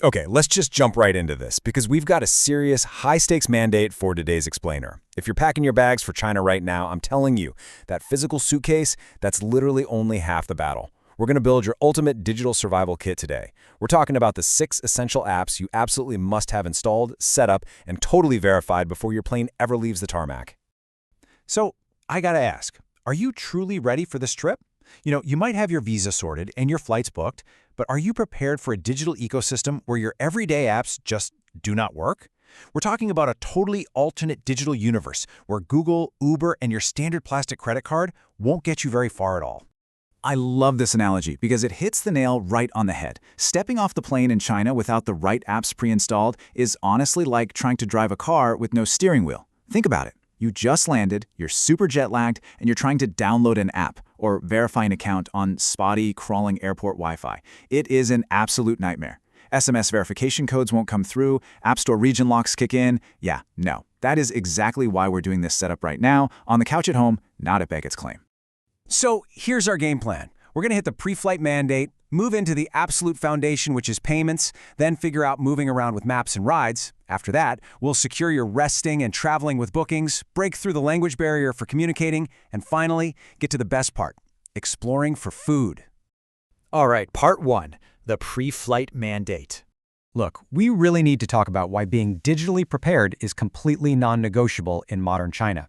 Okay, let's just jump right into this because we've got a serious high-stakes mandate for today's explainer. If you're packing your bags for China right now, I'm telling you, that physical suitcase, that's literally only half the battle. We're going to build your ultimate digital survival kit today. We're talking about the 6 essential apps you absolutely must have installed, set up, and totally verified before your plane ever leaves the tarmac. So, I gotta ask, are you truly ready for this trip? You might have your visa sorted and your flights booked, but are you prepared for a digital ecosystem where your everyday apps just do not work? We're talking about a totally alternate digital universe where Google, Uber, and your standard plastic credit card won't get you very far at all. I love this analogy because it hits the nail right on the head. Stepping off the plane in China without the right apps pre-installed is honestly like trying to drive a car with no steering wheel. Think about it. You just landed, you're super jet-lagged, and you're trying to download an app or verify an account on spotty, crawling airport Wi-Fi. It is an absolute nightmare. SMS verification codes won't come through, App Store region locks kick in. Yeah, no. That is exactly why we're doing this setup right now, on the couch at home, not at Beckett's claim. So, here's our game plan. We're going to hit the pre-flight mandate, move into the absolute foundation, which is payments, then figure out moving around with maps and rides. After that, we'll secure your resting and traveling with bookings, break through the language barrier for communicating, and finally, get to the best part, exploring for food. All right, part 1, the pre-flight mandate. Look, we really need to talk about why being digitally prepared is completely non-negotiable in modern China.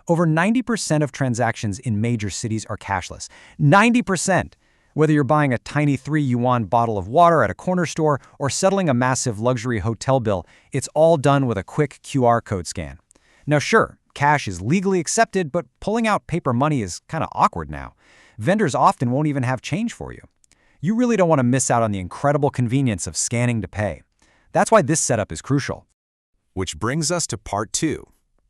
Over 90% of transactions in major cities are cashless. 90%! Whether you're buying a tiny 3 yuan bottle of water at a corner store or settling a massive luxury hotel bill, it's all done with a quick QR code scan. Now sure, cash is legally accepted, but pulling out paper money is kind of awkward now. Vendors often won't even have change for you. You really don't want to miss out on the incredible convenience of scanning to pay. That's why this setup is crucial. Which brings us to part 2,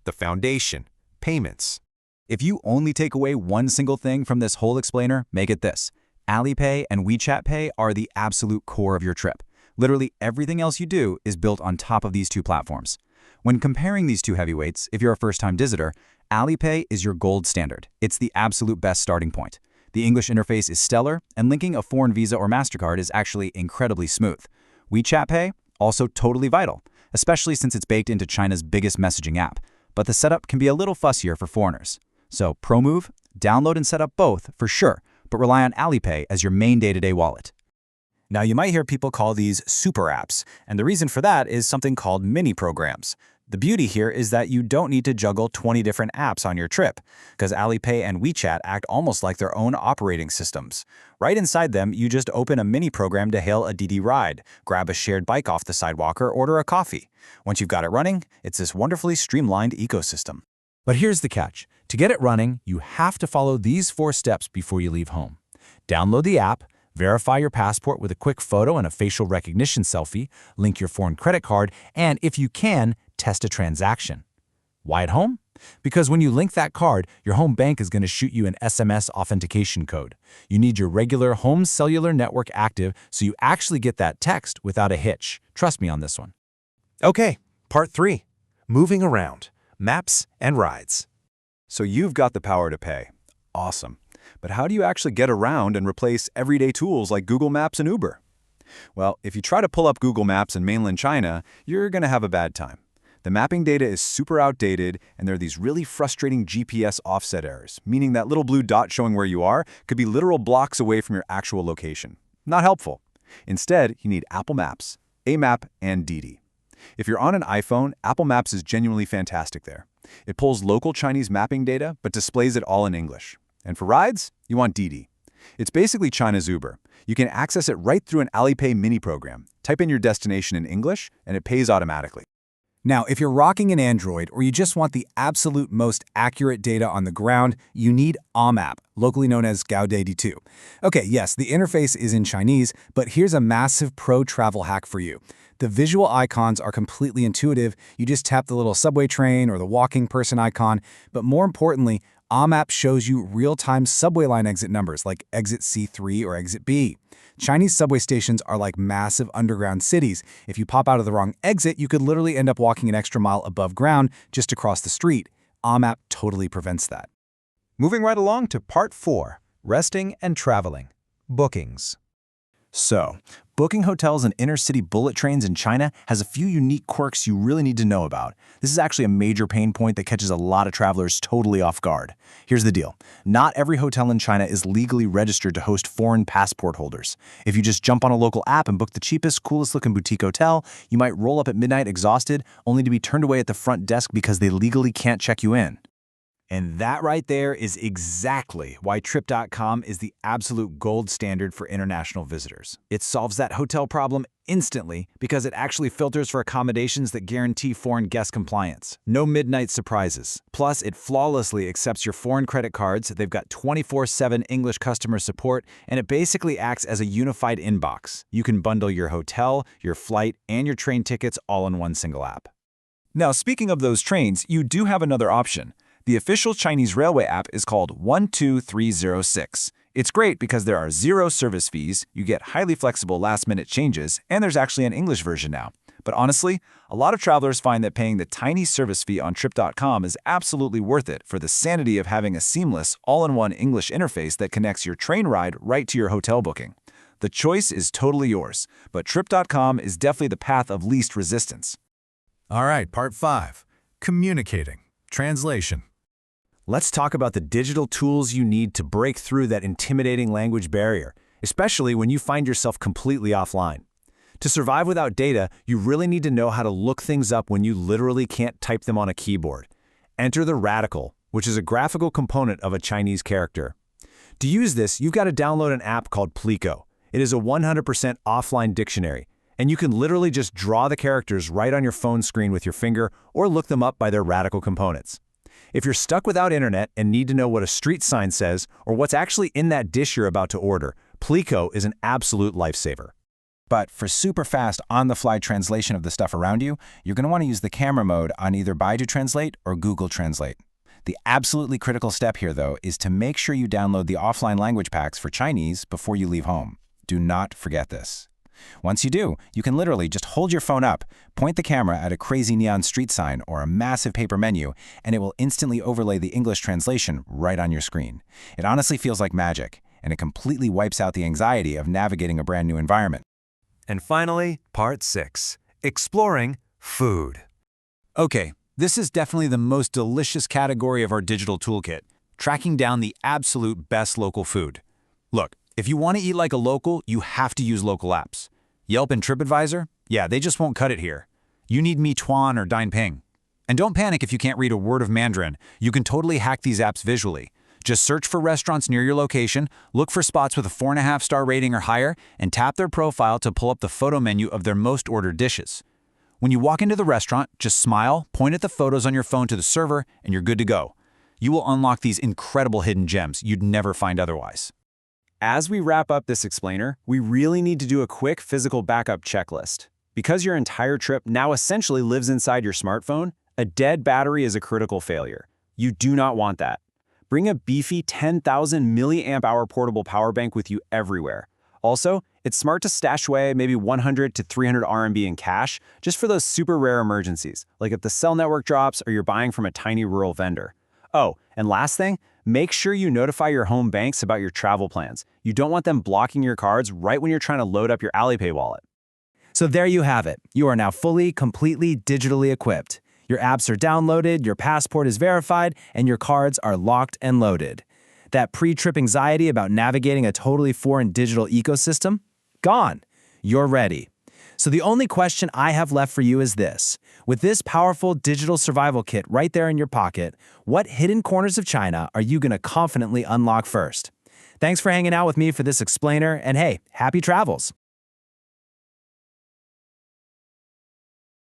the foundation, payments. If you only take away one single thing from this whole explainer, make it this. Alipay and WeChat Pay are the absolute core of your trip. Literally everything else you do is built on top of these 2 platforms. When comparing these 2 heavyweights, if you're a first-time visitor, Alipay is your gold standard. It's the absolute best starting point. The English interface is stellar, and linking a foreign Visa or MasterCard is actually incredibly smooth. WeChat Pay, also totally vital, especially since it's baked into China's biggest messaging app. But the setup can be a little fussier for foreigners. So pro move, download and set up both for sure, but rely on Alipay as your main day-to-day wallet. Now, you might hear people call these super apps, and the reason for that is something called mini programs. The beauty here is that you don't need to juggle 20 different apps on your trip, because Alipay and WeChat act almost like their own operating systems. Right inside them, you just open a mini program to hail a Didi ride, grab a shared bike off the sidewalk, or order a coffee. Once you've got it running, it's this wonderfully streamlined ecosystem. But here's the catch. To get it running, you have to follow these 4 steps before you leave home. Download the app, verify your passport with a quick photo and a facial recognition selfie, link your foreign credit card, and if you can, test a transaction. Why at home? Because when you link that card, your home bank is going to shoot you an SMS authentication code. You need your regular home cellular network active so you actually get that text without a hitch. Trust me on this one. Okay, part 3, moving around, maps and rides. So you've got the power to pay. Awesome. But how do you actually get around and replace everyday tools like Google Maps and Uber? Well, if you try to pull up Google Maps in mainland China, you're going to have a bad time. The mapping data is super outdated, and there are these really frustrating GPS offset errors, meaning that little blue dot showing where you are could be literal blocks away from your actual location. Not helpful. Instead, you need Apple Maps, Amap, and Didi. If you're on an iPhone, Apple Maps is genuinely fantastic there. It pulls local Chinese mapping data, but displays it all in English. And for rides, you want Didi. It's basically China's Uber. You can access it right through an Alipay mini program. Type in your destination in English, and it pays automatically. Now, if you're rocking an Android or you just want the absolute most accurate data on the ground, you need Amap, locally known as高德地图. Okay, yes, the interface is in Chinese, but here's a massive pro travel hack for you. The visual icons are completely intuitive. You just tap the little subway train or the walking person icon, but more importantly, Amap shows you real-time subway line exit numbers like exit C3 or exit B. Chinese subway stations are like massive underground cities. If you pop out of the wrong exit, you could literally end up walking an extra mile above ground just across the street. Amap totally prevents that. Moving right along to part 4, resting and traveling, bookings. So, booking hotels and inner-city bullet trains in China has a few unique quirks you really need to know about. This is actually a major pain point that catches a lot of travelers totally off guard. Here's the deal. Not every hotel in China is legally registered to host foreign passport holders. If you just jump on a local app and book the cheapest, coolest-looking boutique hotel, you might roll up at midnight exhausted, only to be turned away at the front desk because they legally can't check you in. And that right there is exactly why Trip.com is the absolute gold standard for international visitors. It solves that hotel problem instantly because it actually filters for accommodations that guarantee foreign guest compliance. No midnight surprises. Plus, it flawlessly accepts your foreign credit cards. They've got 24/7 English customer support, and it basically acts as a unified inbox. You can bundle your hotel, your flight, and your train tickets all in one single app. Now, speaking of those trains, you do have another option. The official Chinese railway app is called 12306. It's great because there are 0 service fees, you get highly flexible last-minute changes, and there's actually an English version now. But honestly, a lot of travelers find that paying the tiny service fee on Trip.com is absolutely worth it for the sanity of having a seamless, all-in-one English interface that connects your train ride right to your hotel booking. The choice is totally yours, but Trip.com is definitely the path of least resistance. All right, part 5. Communicating. Translation. Let's talk about the digital tools you need to break through that intimidating language barrier, especially when you find yourself completely offline. To survive without data, you really need to know how to look things up when you literally can't type them on a keyboard. Enter the radical, which is a graphical component of a Chinese character. To use this, you've got to download an app called Plico. It is a 100% offline dictionary, and you can literally just draw the characters right on your phone screen with your finger or look them up by their radical components. If you're stuck without internet and need to know what a street sign says or what's actually in that dish you're about to order, Plico is an absolute lifesaver. But for super fast, on-the-fly translation of the stuff around you, you're going to want to use the camera mode on either Baidu Translate or Google Translate. The absolutely critical step here, though, is to make sure you download the offline language packs for Chinese before you leave home. Do not forget this. Once you do, you can literally just hold your phone up, point the camera at a crazy neon street sign or a massive paper menu, and it will instantly overlay the English translation right on your screen. It honestly feels like magic, and it completely wipes out the anxiety of navigating a brand new environment. And finally, part 6. Exploring food. Okay, this is definitely the most delicious category of our digital toolkit, tracking down the absolute best local food. Look, if you want to eat like a local, you have to use local apps. Yelp and TripAdvisor? Yeah, they just won't cut it here. You need Meituan or Dineping. And don't panic if you can't read a word of Mandarin. You can totally hack these apps visually. Just search for restaurants near your location, look for spots with a 4.5-star rating or higher, and tap their profile to pull up the photo menu of their most ordered dishes. When you walk into the restaurant, just smile, point at the photos on your phone to the server, and you're good to go. You will unlock these incredible hidden gems you'd never find otherwise. As we wrap up this explainer, we really need to do a quick physical backup checklist. Because your entire trip now essentially lives inside your smartphone, a dead battery is a critical failure. You do not want that. Bring a beefy 10,000 milliamp hour portable power bank with you everywhere. Also, it's smart to stash away maybe 100 to 300 RMB in cash just for those super rare emergencies, like if the cell network drops or you're buying from a tiny rural vendor. Oh, and last thing, make sure you notify your home banks about your travel plans. You don't want them blocking your cards right when you're trying to load up your Alipay wallet. So there you have it. You are now fully, completely digitally equipped. Your apps are downloaded, your passport is verified, and your cards are locked and loaded. That pre-trip anxiety about navigating a totally foreign digital ecosystem? Gone. You're ready. So the only question I have left for you is this. With this powerful digital survival kit right there in your pocket, what hidden corners of China are you going to confidently unlock first? Thanks for hanging out with me for this explainer, and hey, happy travels!